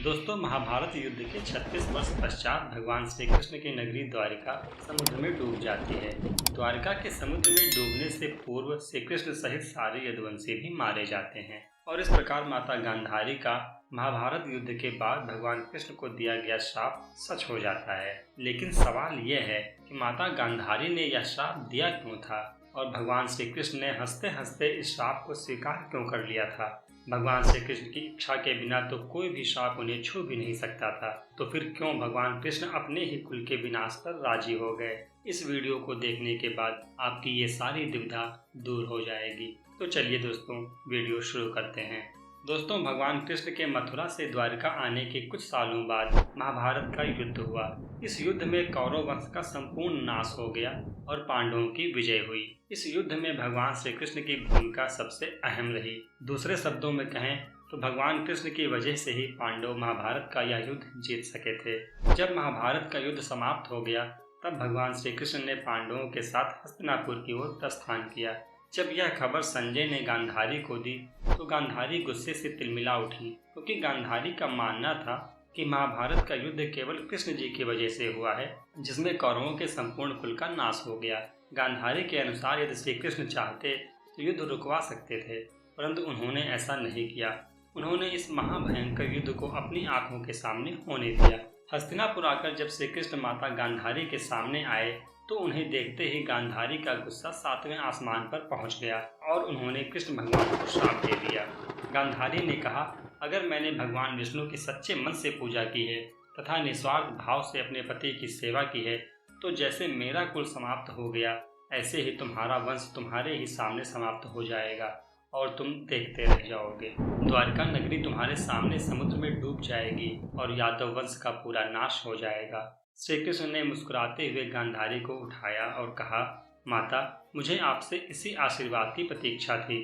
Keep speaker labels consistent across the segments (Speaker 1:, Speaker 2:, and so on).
Speaker 1: दोस्तों, महाभारत युद्ध के 36 वर्ष पश्चात भगवान श्री कृष्ण की नगरी द्वारिका समुद्र में डूब जाती है। द्वारिका के समुद्र में डूबने से पूर्व श्री कृष्ण सहित सारे यदुवंशी भी मारे जाते हैं और इस प्रकार माता गांधारी का महाभारत युद्ध के बाद भगवान कृष्ण को दिया गया श्राप सच हो जाता है। लेकिन सवाल यह है कि माता गांधारी ने यह श्राप दिया क्यों था और भगवान श्री कृष्ण ने हंसते हंसते इस श्राप को स्वीकार क्यों कर लिया था। भगवान श्री कृष्ण की इच्छा के बिना तो कोई भी श्राप उन्हें छू भी नहीं सकता था, तो फिर क्यों भगवान कृष्ण अपने ही कुल के विनाश पर राजी हो गए। इस वीडियो को देखने के बाद आपकी ये सारी दुविधा दूर हो जाएगी। तो चलिए दोस्तों, वीडियो शुरू करते हैं। दोस्तों, भगवान कृष्ण के मथुरा से द्वारिका आने के कुछ सालों बाद महाभारत का युद्ध हुआ। इस युद्ध में कौरव वंश का संपूर्ण नाश हो गया और पांडवों की विजय हुई। इस युद्ध में भगवान श्री कृष्ण की भूमिका सबसे अहम रही। दूसरे शब्दों में कहें तो भगवान कृष्ण की वजह से ही पांडव महाभारत का यह युद्ध जीत सके थे। जब महाभारत का युद्ध समाप्त हो गया तब भगवान श्री कृष्ण ने पांडवों के साथ हस्तिनापुर की ओर प्रस्थान किया। जब यह खबर संजय ने गांधारी को दी तो गांधारी गुस्से से तिलमिला उठी, क्योंकि गांधारी का मानना था कि महाभारत का युद्ध केवल कृष्ण जी की वजह से हुआ है, जिसमें कौरवों के संपूर्ण कुल का नाश हो गया। गांधारी के अनुसार यदि श्री कृष्ण चाहते तो युद्ध रुकवा सकते थे, परंतु उन्होंने ऐसा नहीं किया। उन्होंने इस महाभयंकर युद्ध को अपनी आंखों के सामने होने दिया। हस्तिनापुर आकर जब श्री कृष्ण माता गांधारी के सामने आए तो उन्हें देखते ही गांधारी का गुस्सा 7वें आसमान पर पहुंच गया और उन्होंने कृष्ण भगवान को श्राप दे दिया। गांधारी ने कहा, अगर मैंने भगवान विष्णु की सच्चे मन से पूजा की है तथा निस्वार्थ भाव से अपने पति की सेवा की है तो जैसे मेरा कुल समाप्त हो गया ऐसे ही तुम्हारा वंश तुम्हारे ही सामने समाप्त हो जाएगा और तुम देखते रह जाओगे। द्वारिका नगरी तुम्हारे सामने समुद्र में डूब जाएगी और यादव वंश का पूरा नाश हो जाएगा। श्री कृष्ण ने मुस्कुराते हुए गांधारी को उठाया और कहा, माता, मुझे आपसे इसी आशीर्वाद की प्रतीक्षा थी।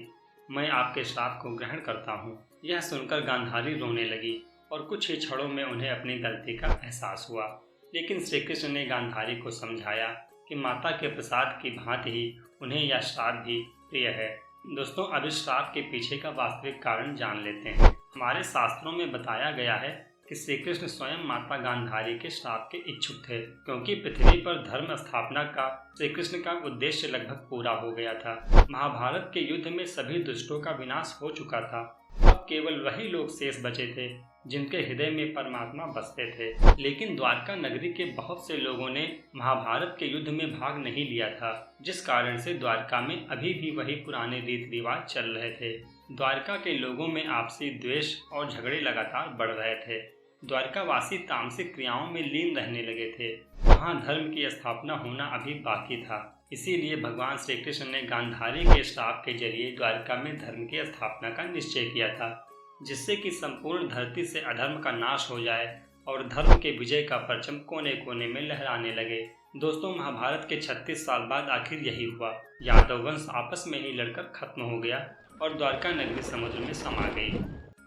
Speaker 1: मैं आपके श्राप को ग्रहण करता हूँ। यह सुनकर गांधारी रोने लगी और कुछ ही क्षणों में उन्हें अपनी गलती का एहसास हुआ। लेकिन श्री कृष्ण ने गांधारी को समझाया कि माता के प्रसाद की भांति ही उन्हें यह श्राप भी प्रिय है। दोस्तों, अब इस श्राप के पीछे का वास्तविक कारण जान लेते हैं। हमारे शास्त्रों में बताया गया है कि श्री कृष्ण स्वयं माता गांधारी के श्राप के इच्छुक थे, क्योंकि पृथ्वी पर धर्म स्थापना का श्री कृष्ण का उद्देश्य लगभग पूरा हो गया था। महाभारत के युद्ध में सभी दुष्टों का विनाश हो चुका था। अब केवल वही लोग शेष बचे थे जिनके हृदय में परमात्मा बसते थे। लेकिन द्वारका नगरी के बहुत से लोगों ने महाभारत के युद्ध में भाग नहीं लिया था, जिस कारण से द्वारका में अभी भी वही पुराने रीति रिवाज चल रहे थे। द्वारका के लोगों में आपसी द्वेष और झगड़े लगातार बढ़ रहे थे। द्वारकावासी तामसिक क्रियाओं में लीन रहने लगे थे। वहाँ धर्म की स्थापना होना अभी बाकी था। इसीलिए भगवान श्री कृष्ण ने गांधारी के श्राप के जरिए द्वारका में धर्म की स्थापना का निश्चय किया था, जिससे कि संपूर्ण धरती से अधर्म का नाश हो जाए और धर्म के विजय का परचम कोने कोने में लहराने लगे। दोस्तों, महाभारत के 36 साल बाद आखिर यही हुआ। यादव वंश आपस में ही लड़कर खत्म हो गया और द्वारका नगरी समुद्र में समा गई।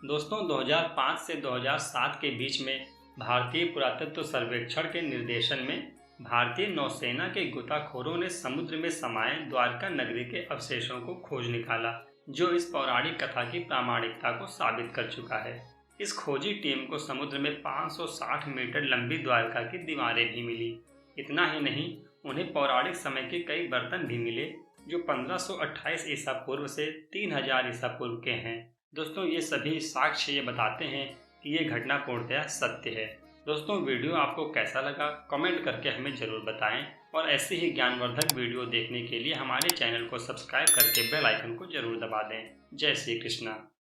Speaker 1: दोस्तों, 2005 से 2007 के बीच में भारतीय पुरातत्व सर्वेक्षण के निर्देशन में भारतीय नौसेना के गोताखोरों ने समुद्र में समाये द्वारका नगरी के अवशेषों को खोज निकाला, जो इस पौराणिक कथा की प्रामाणिकता को साबित कर चुका है। इस खोजी टीम को समुद्र में 560 मीटर लंबी द्वारका की दीवारें भी मिली। इतना ही नहीं, उन्हें पौराणिक समय के कई बर्तन भी मिले जो 1528 ईसा पूर्व से 3000 ईसा पूर्व के हैं। दोस्तों, ये सभी साक्ष्य ये बताते हैं कि ये घटना पूर्णतः सत्य है। दोस्तों, वीडियो आपको कैसा लगा कमेंट करके हमें ज़रूर बताएं और ऐसे ही ज्ञानवर्धक वीडियो देखने के लिए हमारे चैनल को सब्सक्राइब करके बेल आइकन को ज़रूर दबा दें। जय श्री कृष्णा।